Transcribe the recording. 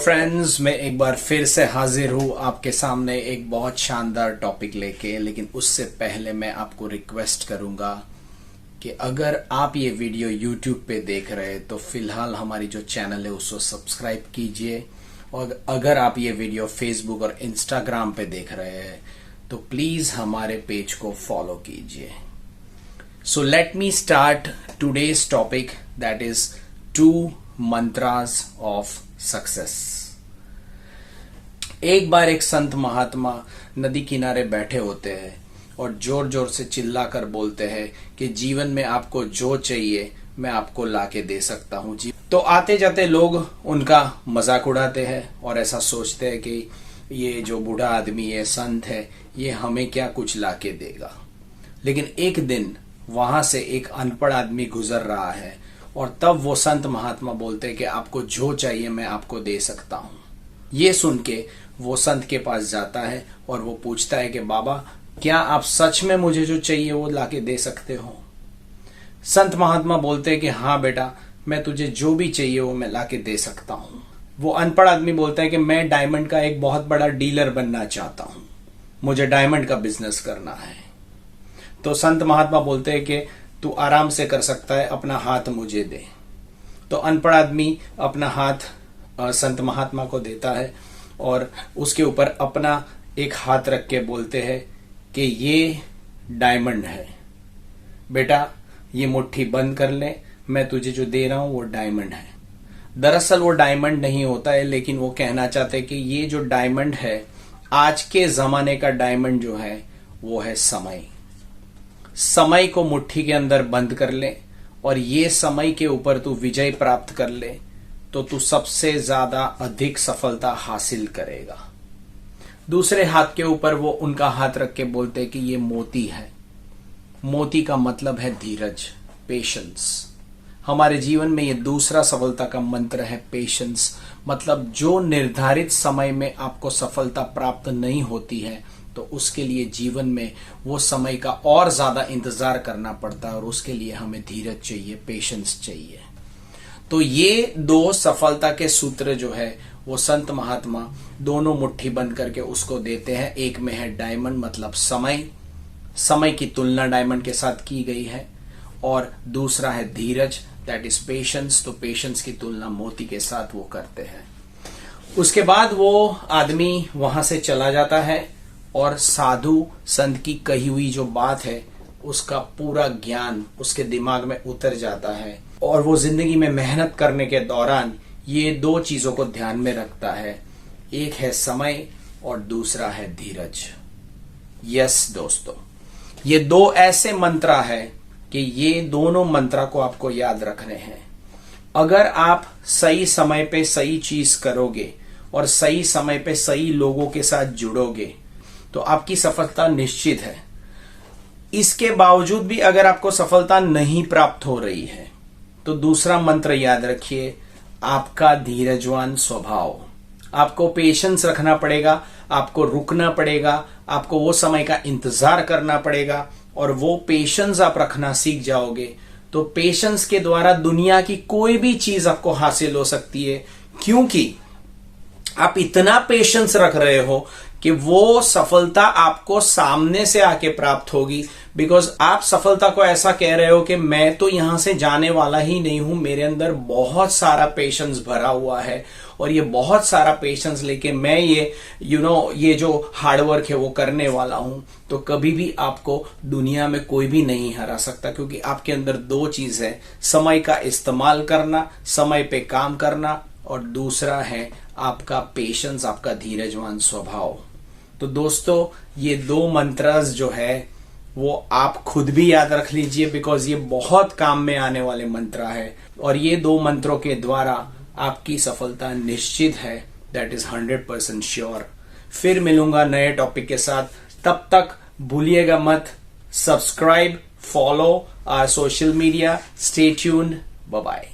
Friends, मैं एक बार फिर से हाजिर हूँ आपके सामने एक बहुत शानदार टॉपिक लेके। लेकिन उससे पहले मैं आपको रिक्वेस्ट करूंगा कि अगर आप ये वीडियो YouTube पे देख रहे हैं तो फिलहाल हमारी जो चैनल है उसको सब्सक्राइब कीजिए, और अगर आप ये वीडियो Facebook और Instagram पे देख रहे हैं तो प्लीज हमारे पेज को फॉलो कीजिए। So let me start today's topic, that is 2 mantras of success. एक बार एक संत महात्मा नदी किनारे बैठे होते हैं और जोर जोर से चिल्लाकर बोलते हैं कि जीवन में आपको जो चाहिए मैं आपको लाके दे सकता हूं जी। तो आते जाते लोग उनका मजाक उड़ाते हैं और ऐसा सोचते हैं कि ये जो बूढ़ा आदमी है, संत है, ये हमें क्या कुछ लाके देगा। लेकिन एक दिन वहां से एक अनपढ़ आदमी गुजर रहा है और तब वो संत महात्मा बोलते हैं कि आपको जो चाहिए मैं आपको दे सकता हूं। ये सुन के वो संत के पास जाता है और वो पूछता है कि बाबा, क्या आप सच में मुझे जो चाहिए वो लाके दे सकते हो? संत महात्मा बोलते हैं कि हाँ बेटा, मैं तुझे जो भी चाहिए वो मैं लाके दे सकता हूं। वो अनपढ़ आदमी बोलता है कि मैं डायमंड का एक बहुत बड़ा डीलर बनना चाहता हूं, मुझे डायमंड का बिजनेस करना है। तो संत महात्मा बोलते हैं कि तू आराम से कर सकता है, अपना हाथ मुझे दे। तो अनपढ़ आदमी अपना हाथ संत महात्मा को देता है और उसके ऊपर अपना एक हाथ रख के बोलते हैं कि ये डायमंड है बेटा, ये मुट्ठी बंद कर ले, मैं तुझे जो दे रहा हूं वो डायमंड है। दरअसल वो डायमंड नहीं होता है, लेकिन वो कहना चाहते हैं कि ये जो डायमंड है, आज के जमाने का डायमंड जो है वो है समय। समय को मुट्ठी के अंदर बंद कर ले और ये समय के ऊपर तू विजय प्राप्त कर ले तो तू सबसे ज्यादा अधिक सफलता हासिल करेगा। दूसरे हाथ के ऊपर वो उनका हाथ रख के बोलते कि ये मोती है। मोती का मतलब है धीरज, पेशेंस। हमारे जीवन में ये दूसरा सफलता का मंत्र है, पेशेंस। मतलब जो निर्धारित समय में आपको सफलता प्राप्त नहीं होती है तो उसके लिए जीवन में वो समय का और ज्यादा इंतजार करना पड़ता है, और उसके लिए हमें धीरज चाहिए, पेशेंस चाहिए। तो ये 2 सफलता के सूत्र जो है वो संत महात्मा दोनों मुट्ठी बंद करके उसको देते हैं। एक में है डायमंड, मतलब समय, समय की तुलना डायमंड के साथ की गई है, और दूसरा है धीरज, दैट इज पेशेंस। तो पेशेंस की तुलना मोती के साथ वो करते हैं। उसके बाद वो आदमी वहां से चला जाता है और साधु संत की कही हुई जो बात है उसका पूरा ज्ञान उसके दिमाग में उतर जाता है, और वो जिंदगी में मेहनत करने के दौरान ये 2 चीजों को ध्यान में रखता है। एक है समय और दूसरा है धीरज। यस दोस्तों, ये 2 ऐसे मंत्र है कि ये दोनों मंत्र को आपको याद रखने हैं। अगर आप सही समय पे सही चीज करोगे और सही समय पे सही लोगों के साथ जुड़ोगे तो आपकी सफलता निश्चित है। इसके बावजूद भी अगर आपको सफलता नहीं प्राप्त हो रही है तो दूसरा मंत्र याद रखिए, आपका धीरजवान स्वभाव। आपको पेशेंस रखना पड़ेगा, आपको रुकना पड़ेगा, आपको वो समय का इंतजार करना पड़ेगा, और वो पेशेंस आप रखना सीख जाओगे तो पेशेंस के द्वारा दुनिया की कोई भी चीज आपको हासिल हो सकती है, क्योंकि आप इतना पेशेंस रख रहे हो कि वो सफलता आपको सामने से आके प्राप्त होगी। बिकॉज आप सफलता को ऐसा कह रहे हो कि मैं तो यहां से जाने वाला ही नहीं हूं, मेरे अंदर बहुत सारा पेशेंस भरा हुआ है, और ये बहुत सारा पेशेंस लेके मैं ये ये जो हार्डवर्क है वो करने वाला हूं। तो कभी भी आपको दुनिया में कोई भी नहीं हरा सकता, क्योंकि आपके अंदर 2 चीज है, समय का इस्तेमाल करना, समय पे काम करना, और दूसरा है आपका पेशेंस, आपका धीरजवान स्वभाव। तो दोस्तों, ये 2 मंत्रस जो है वो आप खुद भी याद रख लीजिए, बिकॉज ये बहुत काम में आने वाले मंत्र है, और ये 2 मंत्रों के द्वारा आपकी सफलता निश्चित है, दैट इज 100% श्योर। फिर मिलूंगा नए टॉपिक के साथ, तब तक भूलिएगा मत subscribe, follow our social media, stay tuned, bye bye.